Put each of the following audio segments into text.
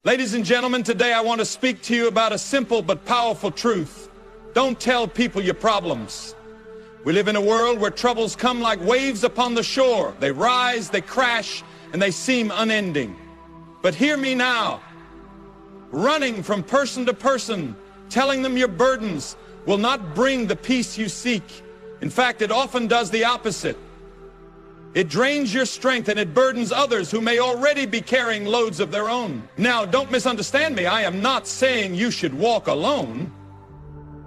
Ladies and gentlemen, today I want to speak to you about a simple but powerful truth. Don't tell people your problems. We live in a world where troubles come like waves upon the shore. They rise, they crash, and they seem unending. But hear me now. Running from person to person, telling them your burdens, will not bring the peace you seek. In fact, it often does the opposite. It drains your strength and it burdens others who may already be carrying loads of their own. Now, don't misunderstand me. I am not saying you should walk alone.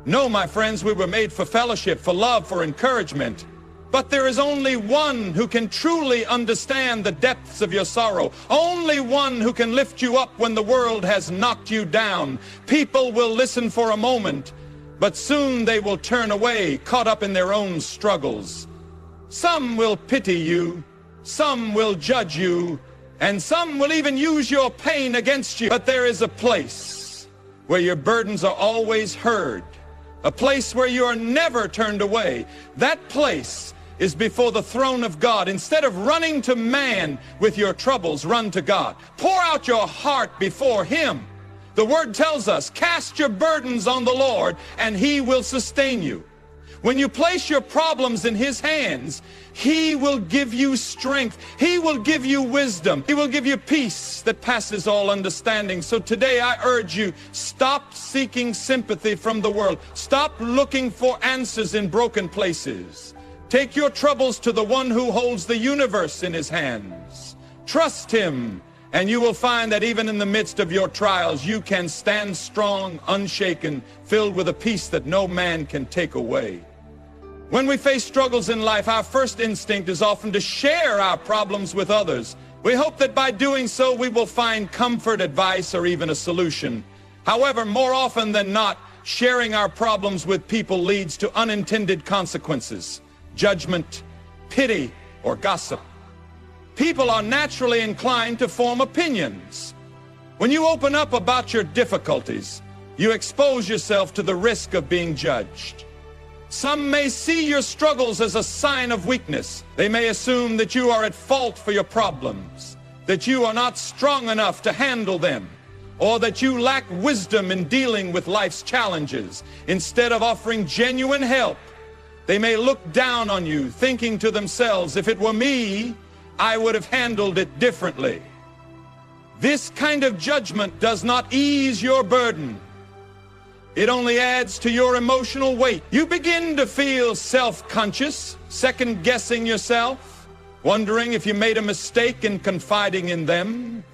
No, my friends, we were made for fellowship, for love, for encouragement. But there is only one who can truly understand the depths of your sorrow. Only one who can lift you up when the world has knocked you down. People will listen for a moment, but soon they will turn away, caught up in their own struggles. Some will pity you, some will judge you, and some will even use your pain against you. But there is a place where your burdens are always heard, a place where you are never turned away. That place is before the throne of God. Instead of running to man with your troubles, run to God. Pour out your heart before Him. The Word tells us, cast your burdens on the Lord, and He will sustain you. When you place your problems in His hands, He will give you strength. He will give you wisdom. He will give you peace that passes all understanding. So today I urge you, stop seeking sympathy from the world. Stop looking for answers in broken places. Take your troubles to the one who holds the universe in His hands. Trust Him, and you will find that even in the midst of your trials, you can stand strong, unshaken, filled with a peace that no man can take away. When we face struggles in life, our first instinct is often to share our problems with others. We hope that by doing so, we will find comfort, advice, or even a solution. However, more often than not, sharing our problems with people leads to unintended consequences, judgment, pity, or gossip. People are naturally inclined to form opinions. When you open up about your difficulties, you expose yourself to the risk of being judged. Some may see your struggles as a sign of weakness. They may assume that you are at fault for your problems, that you are not strong enough to handle them, or that you lack wisdom in dealing with life's challenges. Instead of offering genuine help, they may look down on you, thinking to themselves, if it were me, I would have handled it differently. This kind of judgment does not ease your burden. It only adds to your emotional weight. You begin to feel self-conscious, second-guessing yourself, wondering if you made a mistake in confiding in them.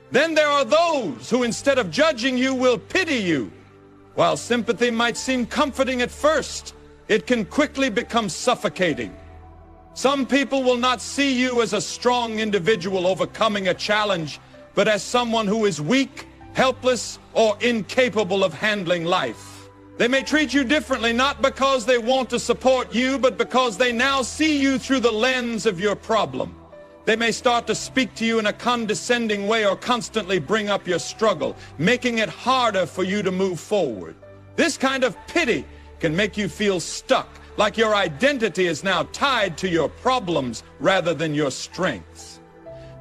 Then there are those who, instead of judging you, will pity you. While sympathy might seem comforting at first, it can quickly become suffocating. Some people will not see you as a strong individual overcoming a challenge, but as someone who is weak, helpless, or incapable of handling life. They may treat you differently, not because they want to support you, but because they now see you through the lens of your problem. They may start to speak to you in a condescending way or constantly bring up your struggle, making it harder for you to move forward. This kind of pity can make you feel stuck, like your identity is now tied to your problems rather than your strengths.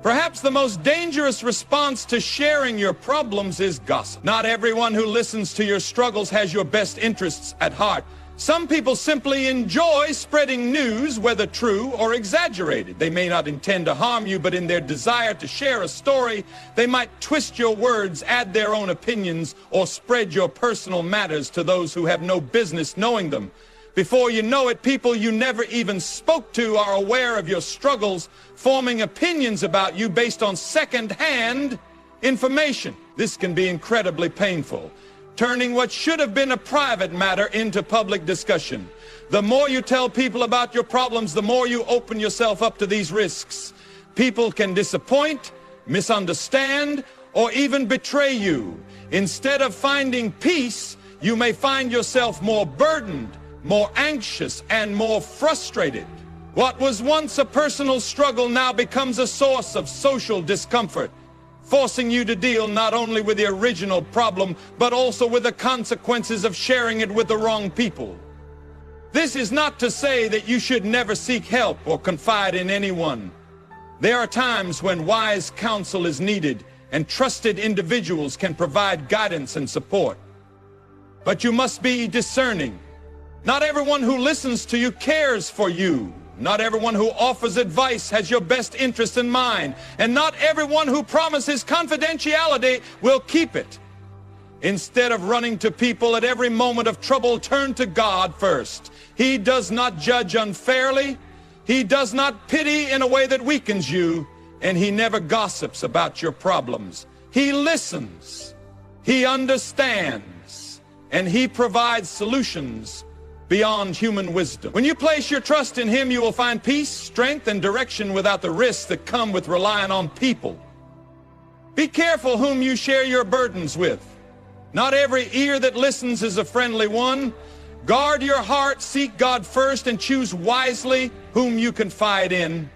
Perhaps the most dangerous response to sharing your problems is gossip. Not everyone who listens to your struggles has your best interests at heart. Some people simply enjoy spreading news, whether true or exaggerated. They may not intend to harm you, but in their desire to share a story, they might twist your words, add their own opinions, or spread your personal matters to those who have no business knowing them. Before you know it, people you never even spoke to are aware of your struggles, forming opinions about you based on second-hand information. This can be incredibly painful, turning what should have been a private matter into public discussion. The more you tell people about your problems, the more you open yourself up to these risks. People can disappoint, misunderstand, or even betray you. Instead of finding peace, you may find yourself more burdened, more anxious, and more frustrated. What was once a personal struggle now becomes a source of social discomfort, forcing you to deal not only with the original problem, but also with the consequences of sharing it with the wrong people. This is not to say that you should never seek help or confide in anyone. There are times when wise counsel is needed, and trusted individuals can provide guidance and support. But you must be discerning. Not everyone who listens to you cares for you. Not everyone who offers advice has your best interest in mind. And not everyone who promises confidentiality will keep it. Instead of running to people at every moment of trouble, turn to God first. He does not judge unfairly. He does not pity in a way that weakens you. And he never gossips about your problems. He listens. He understands. And he provides solutions beyond human wisdom. When you place your trust in him, you will find peace, strength, and direction without the risks that come with relying on people. Be careful whom you share your burdens with. Not every ear that listens is a friendly one. Guard your heart, seek God first, and choose wisely whom you confide in.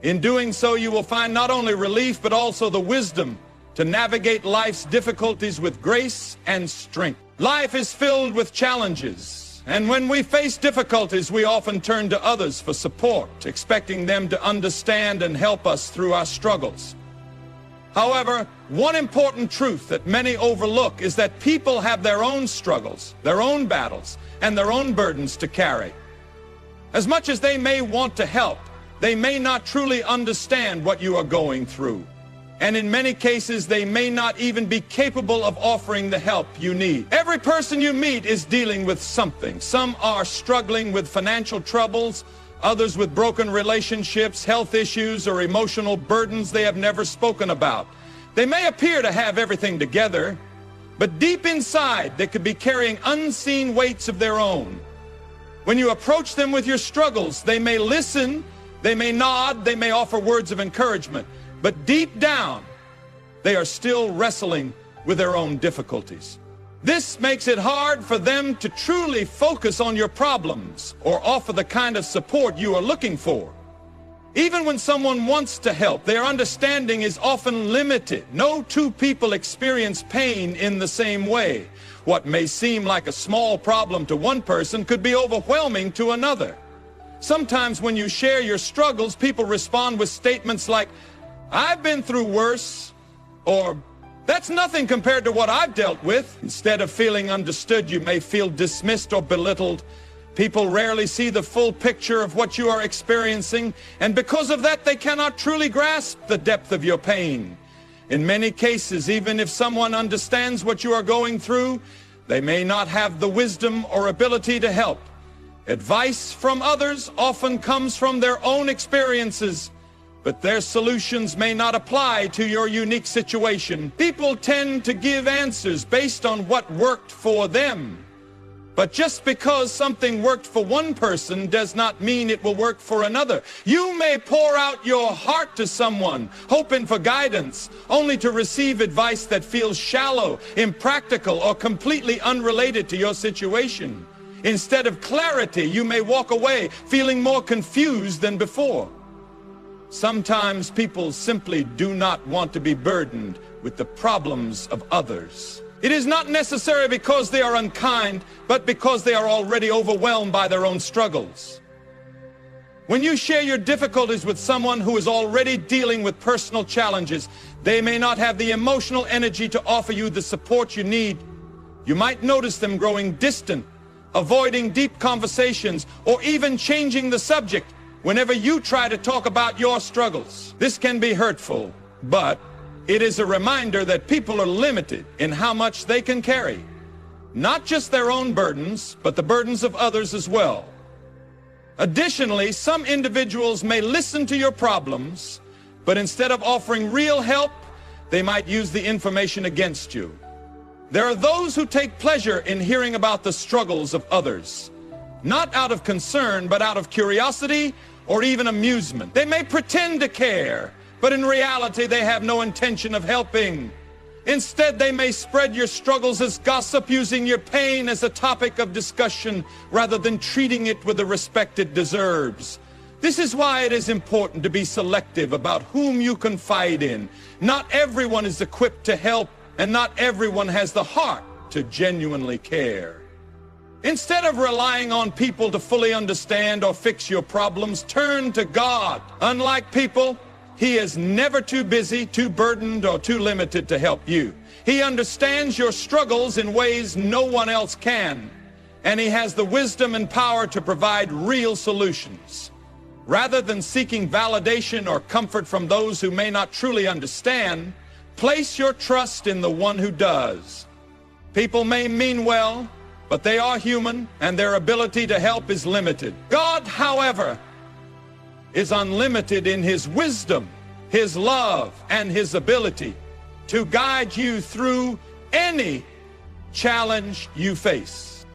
In doing so, you will find not only relief, but also the wisdom to navigate life's difficulties with grace and strength. Life is filled with challenges. And when we face difficulties, we often turn to others for support, expecting them to understand and help us through our struggles. However, one important truth that many overlook is that people have their own struggles, their own battles, and their own burdens to carry. As much as they may want to help, they may not truly understand what you are going through. And in many cases, they may not even be capable of offering the help you need. Every person you meet is dealing with something. Some are struggling with financial troubles, others with broken relationships, health issues, or emotional burdens they have never spoken about. They may appear to have everything together, but deep inside, they could be carrying unseen weights of their own. When you approach them with your struggles, they may listen, they may nod, they may offer words of encouragement. But deep down, they are still wrestling with their own difficulties. This makes it hard for them to truly focus on your problems or offer the kind of support you are looking for. Even when someone wants to help, their understanding is often limited. No two people experience pain in the same way. What may seem like a small problem to one person could be overwhelming to another. Sometimes when you share your struggles, people respond with statements like, "I've been through worse," or "That's nothing compared to what I've dealt with." Instead of feeling understood, you may feel dismissed or belittled. People rarely see the full picture of what you are experiencing, and because of that, they cannot truly grasp the depth of your pain. In many cases, even if someone understands what you are going through, they may not have the wisdom or ability to help. Advice from others often comes from their own experiences, but their solutions may not apply to your unique situation. People tend to give answers based on what worked for them. But just because something worked for one person does not mean it will work for another. You may pour out your heart to someone, hoping for guidance, only to receive advice that feels shallow, impractical, or completely unrelated to your situation. Instead of clarity, you may walk away feeling more confused than before. Sometimes people simply do not want to be burdened with the problems of others. It is not necessarily because they are unkind, but because they are already overwhelmed by their own struggles. When you share your difficulties with someone who is already dealing with personal challenges, they may not have the emotional energy to offer you the support you need. You might notice them growing distant, avoiding deep conversations, or even changing the subject whenever you try to talk about your struggles. This can be hurtful, but it is a reminder that people are limited in how much they can carry. Not just their own burdens, but the burdens of others as well. Additionally, some individuals may listen to your problems, but instead of offering real help, they might use the information against you. There are those who take pleasure in hearing about the struggles of others, not out of concern, but out of curiosity or even amusement. They may pretend to care, but in reality, they have no intention of helping. Instead, they may spread your struggles as gossip, using your pain as a topic of discussion rather than treating it with the respect it deserves. This is why it is important to be selective about whom you confide in. Not everyone is equipped to help, and not everyone has the heart to genuinely care. Instead of relying on people to fully understand or fix your problems, turn to God. Unlike people, He is never too busy, too burdened, or too limited to help you. He understands your struggles in ways no one else can, and he has the wisdom and power to provide real solutions. Rather than seeking validation or comfort from those who may not truly understand, place your trust in the one who does. People may mean well, but they are human, and their ability to help is limited. God, however, is unlimited in his wisdom, his love, and his ability to guide you through any challenge you face.